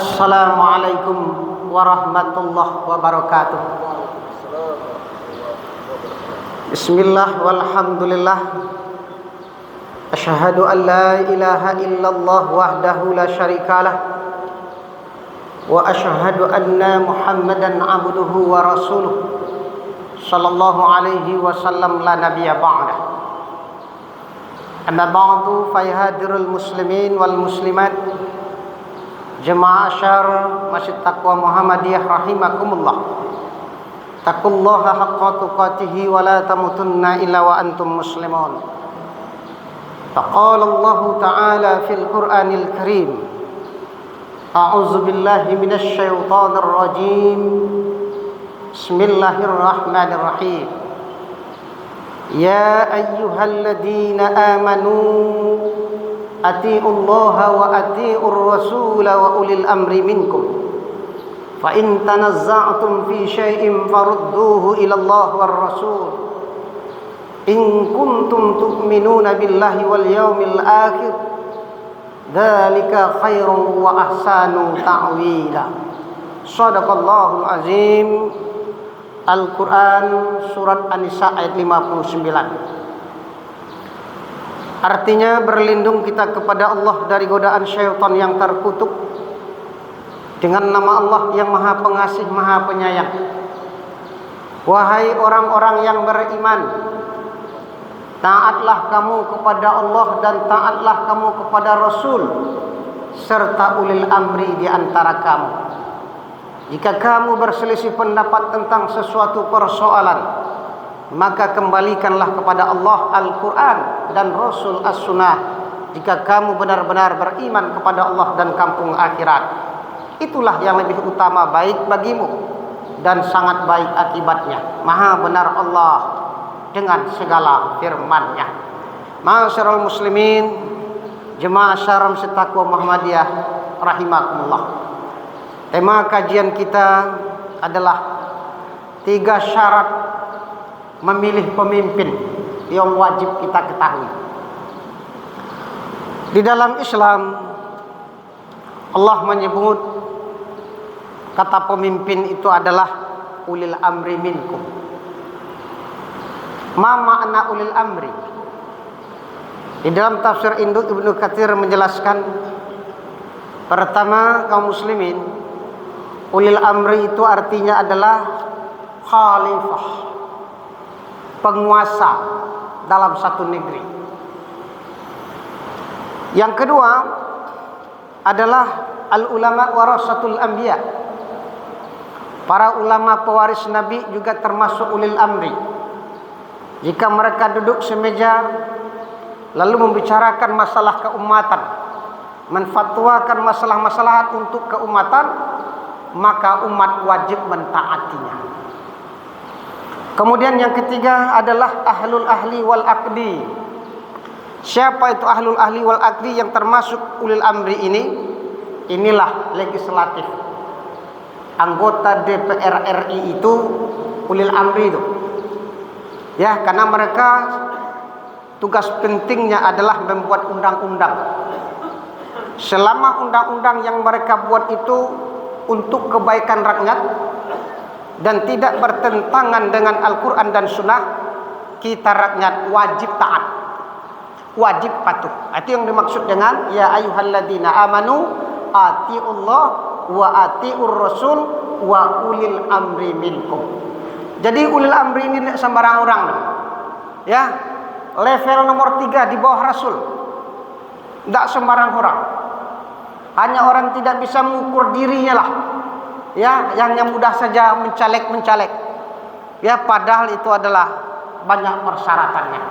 Assalamualaikum warahmatullahi wabarakatuh. Bismillah walhamdulillah. Asyhadu an la ilaha illallah wahdahu la syarikalah. Wa asyhadu anna Muhammadan abduhu wa rasuluh. Sallallahu alaihi wasallam la nabiyya ba'dah. Amma ba'du fa yahadirul muslimin wal muslimat. Jemaah asyar Masjid Taqwa Muhammadiyah rahimakumullah. Taqullaha haqqa tuqatih wa la tamutunna illa wa antum muslimun. Faqala Allah Ta'ala fil Qur'anil Karim. A'udzu billahi minasy syaithanir rajim. Bismillahirrahmanirrahim. Ya ayyuhalladzina amanu atiullaha wa atiur rasula wa ulil amri minkum fa in tanazza'tum fi syai'in farudduhu ila Allah war rasul in kuntum tu'minuna billahi wal yawmil akhir dzalika khairun wa ahsanu ta'wila. Shadaqallahul azim. Al-Quran surat An-Nisa ayat 59. Artinya berlindung kita kepada Allah dari godaan syaitan yang terkutuk dengan nama Allah yang Maha Pengasih, Maha Penyayang. Wahai orang-orang yang beriman, taatlah kamu kepada Allah dan taatlah kamu kepada Rasul serta ulil amri di antara kamu. Jika kamu berselisih pendapat tentang sesuatu persoalan, maka kembalikanlah kepada Allah Al-Quran dan Rasul As-Sunnah jika kamu benar-benar beriman kepada Allah dan kampung akhirat. Itulah yang lebih utama baik bagimu dan sangat baik akibatnya. Maha benar Allah dengan segala firman-Nya. Ma'asyiral muslimin, jemaah syaram Taqwa Muhammadiyah rahimakumullah. Tema kajian kita adalah 3 syarat memilih pemimpin yang wajib kita ketahui. Di dalam Islam Allah menyebut kata pemimpin itu adalah ulil amri minkum. Ma makna ulil amri? Di dalam tafsir induk Ibnu Katsir menjelaskan, pertama, kaum muslimin, ulil amri itu artinya adalah khalifah, penguasa dalam satu negeri. Yang kedua adalah al-ulama warasatul anbiya. Para ulama pewaris Nabi juga termasuk ulil amri. Jika mereka duduk semeja lalu membicarakan masalah keumatan, menfatwakan masalah-masalah untuk keumatan, maka umat wajib mentaatinya. Kemudian yang ketiga adalah ahlul ahli wal aqdi. Siapa itu ahlul ahli wal aqdi yang termasuk ulil amri ini? Inilah legislatif. Anggota DPR RI itu ulil amri itu. Ya, karena mereka tugas pentingnya adalah membuat undang-undang. Selama undang-undang yang mereka buat itu untuk kebaikan rakyat dan tidak bertentangan dengan Al-Quran dan Sunnah, kita rakyat wajib taat, wajib patuh. Itu yang dimaksud dengan ya ayyuhalladzina amanu atiullah wa atiur rasul wa ulil amri minkum. Jadi ulil amri ini tidak sembarang orang, ya, level nomor 3 di bawah Rasul, tidak sembarang orang. Hanya orang tidak bisa mengukur dirinya lah, ya, yang mudah saja mencalek, ya, padahal itu adalah banyak persyaratannya.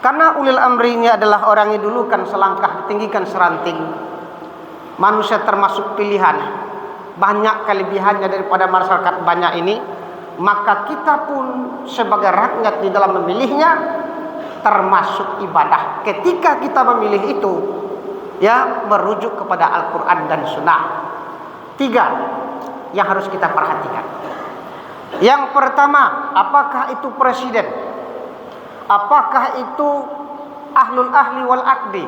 Karena ulil amri ini adalah orang yang dulu kan selangkah ditinggikan seranting. Manusia termasuk pilihan, banyak kelebihannya daripada masyarakat banyak ini. Maka kita pun sebagai rakyat di dalam memilihnya termasuk ibadah. Ketika kita memilih itu, ya, merujuk kepada Al-Quran dan Sunnah. 3 yang harus kita perhatikan. Yang pertama, apakah itu presiden? Apakah itu ahlul ahli wal aqdi?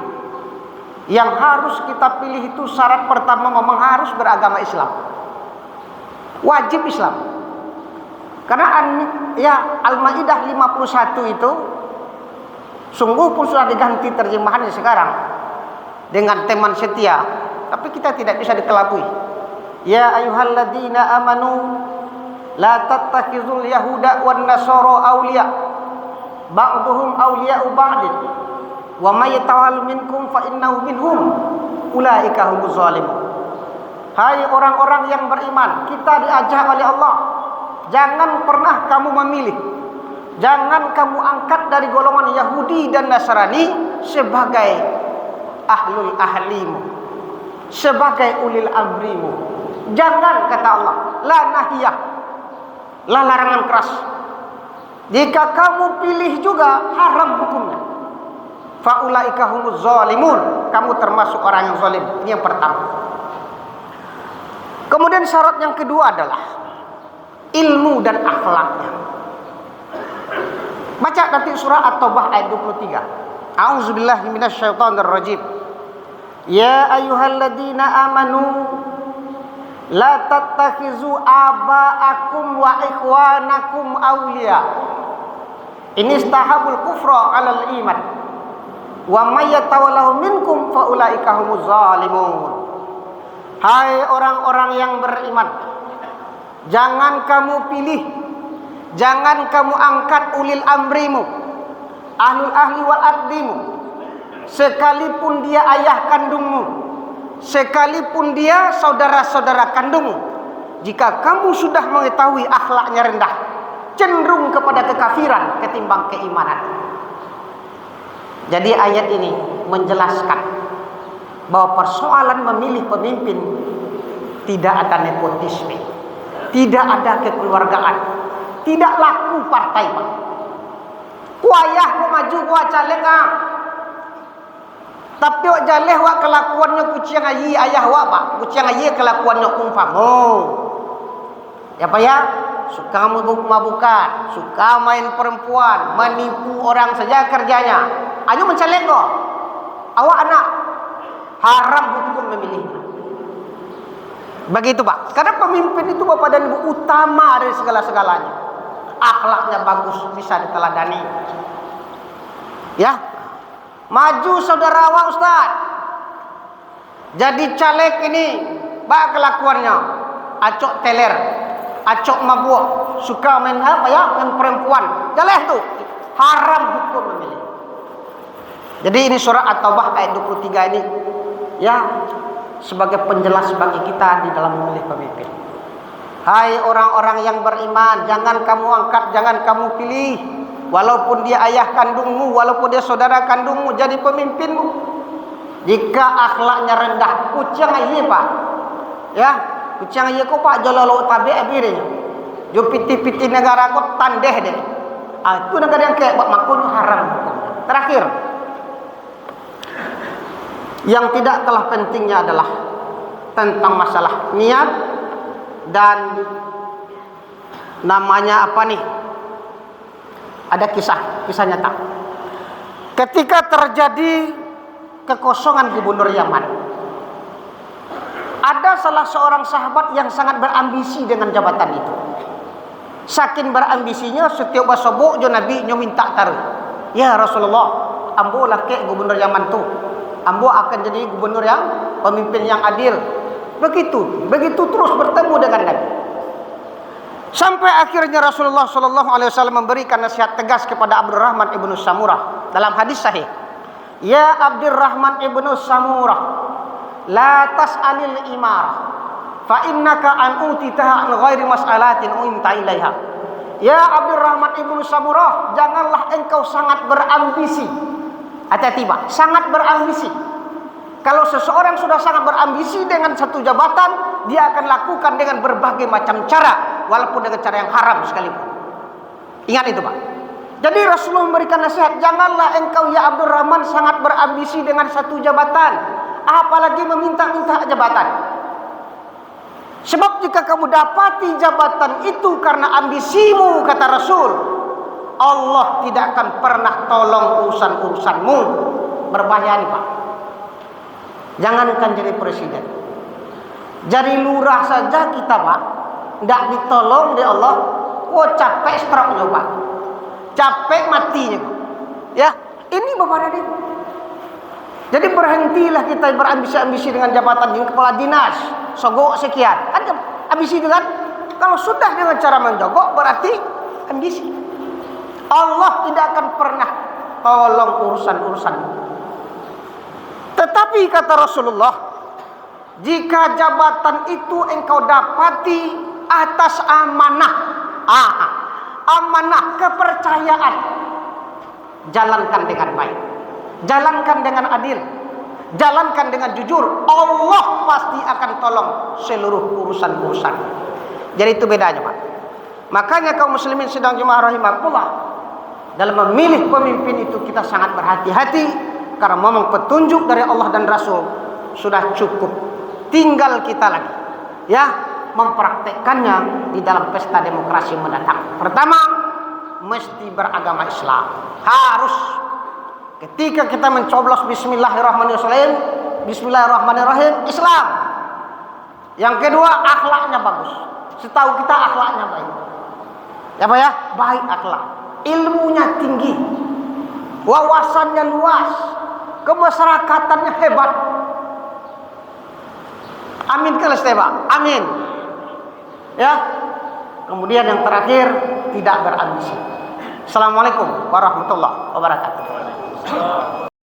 Yang harus kita pilih itu syarat pertama memang harus beragama Islam. Wajib Islam. Karena Al-Maidah 51 itu sungguh pun sudah diganti terjemahannya sekarang dengan teman setia, tapi kita tidak bisa dikelabui. Ya ayyuhalladzina amanu la tattakhizul yahuda wan nasara awliya ba'dhum awliya'u ba'din wa may yatawall minkum fa innahu minhum ulaika humuz zalimun. Hai orang-orang yang beriman, kita diajak oleh Allah, jangan pernah kamu memilih, jangan kamu angkat dari golongan Yahudi dan Nasrani sebagai ahlul ahlimu, sebagai ulil amrimu. Jangan, kata Allah, la nahiyah, la larangan keras. Jika kamu pilih juga haram hukumnya. Faulaika humuz zalimun, kamu termasuk orang yang zalim. Ini yang pertama. Kemudian syarat yang kedua adalah ilmu dan akhlaknya. Baca nanti surah At-Taubah ayat 23. A'udzubillahi minasyaitonirrajim. Ya ayyuhalladzina amanu la tattakhizu aba'akum wa ikhwanakum awliya in istahabul kufra 'alal iman wa may yatawallahu minkum fa ulaika humuz zalimun. Hai orang-orang yang beriman, jangan kamu pilih, jangan kamu angkat ulil amrimu, ahlul ahli wal aqdimu, sekalipun dia ayah kandungmu, sekalipun dia saudara-saudara kandungmu. Jika kamu sudah mengetahui akhlaknya rendah, cenderung kepada kekafiran ketimbang keimanan. Jadi ayat ini menjelaskan bahwa persoalan memilih pemimpin tidak ada nepotisme, tidak ada kekeluargaan, tidak laku partai. Kuayah ku maju ku caleg tapi wak jaleh wak kelakuannya kucing ayi ayah wak pak, kucing ayi kelakuannya umpamo. Ya pak ya, suka mabuk-mabukan, suka main perempuan, menipu orang saja kerjanya. Ayo mencalek kok, awak anak haram hukum memilihnya. Begitu pak. Karena pemimpin itu bapak dan ibu utama dari segala-segalanya. Akhlaknya bagus, bisa diteladani. Ya, maju saudara wa ustaz. Jadi caleg ini, bak kelakuannya, acok teler, acok mabuk, suka main apa ya, main perempuan. Jaleh tuh, haram hukum memilih. Jadi ini surah At-Taubah ayat 23 ini. Ya, sebagai penjelas bagi kita di dalam memilih pemimpin. Hai orang-orang yang beriman, jangan kamu angkat, jangan kamu pilih, walaupun dia ayah kandungmu, walaupun dia saudara kandungmu, jadi pemimpinmu. Jika akhlaknya rendah, kucing aja pak, ya, kucing aja kok pak jololo tabe abirnya, jo piti-piti negara kok tandeh deh. Itu negara yang kayak makanya haram. Terakhir, yang tidak kalah pentingnya adalah tentang masalah niat dan namanya apa nih? Ada kisah nyata. Ketika terjadi kekosongan Gubernur Yaman, ada salah seorang sahabat yang sangat berambisi dengan jabatan itu. Saking berambisinya, setiap basobok jo Nabi nyo minta taruh. Ya Rasulullah, ambo lah ke Gubernur Yaman tu. Ambo akan jadi gubernur yang pemimpin yang adil. Begitu terus bertemu dengan Nabi. Sampai akhirnya Rasulullah SAW memberikan nasihat tegas kepada Abdurrahman ibnu Samurah dalam hadis sahih. Ya Abdurrahman ibnu Samurah, la tas'alil imar, fa innaka an utitaha an ghairi mas'alatin uinta ilaiha. Ya Abdurrahman ibnu Samurah, janganlah engkau sangat berambisi. Hati-hati pak, sangat berambisi. Kalau seseorang sudah sangat berambisi dengan satu jabatan, dia akan lakukan dengan berbagai macam cara, walaupun dengan cara yang haram sekalipun. Ingat itu pak. Jadi Rasulullah memberikan nasihat, janganlah engkau ya Abdurrahman sangat berambisi dengan satu jabatan, apalagi meminta-minta jabatan. Sebab jika kamu dapati jabatan itu karena ambisimu, kata Rasul, Allah tidak akan pernah tolong urusan-urusanmu. Berbahaya nih pak. Jangankan jadi presiden, jadi lurah saja kita Pak, tidak ditolong oleh Allah. Oh capek stroke Pak, capek matinya. Ya, ini Bapak Raden. Jadi berhentilah kita berambisi-ambisi dengan jabatan kepala dinas, sogok sekian. Kan ambisi dengan kalau sudah dengan cara menjogok berarti ambisi. Allah tidak akan pernah tolong urusan-urusan. Tetapi kata Rasulullah, jika jabatan itu engkau dapati atas amanah, amanah kepercayaan, jalankan dengan baik, jalankan dengan adil, jalankan dengan jujur. Allah pasti akan tolong seluruh urusan-urusan. Jadi itu bedanya Pak. Makanya kaum muslimin sidang jemaah rahimakumullah, dalam memilih pemimpin itu kita sangat berhati-hati. Karena memang petunjuk dari Allah dan Rasul sudah cukup. Tinggal kita lagi ya mempraktekkannya di dalam pesta demokrasi mendatang. Pertama, mesti beragama Islam. Harus. Ketika kita mencoblos bismillahirrahmanirrahim, bismillahirrahmanirrahim, Islam. Yang kedua, akhlaknya bagus. Setahu kita akhlaknya baik. Ya Pak ya? Baik akhlak. Ilmunya tinggi. Wawasannya luas. Kemasyrakatannya hebat. Amin kalau Pak. Amin. Ya. Kemudian yang terakhir, tidak berambisi. Assalamualaikum warahmatullahi wabarakatuh.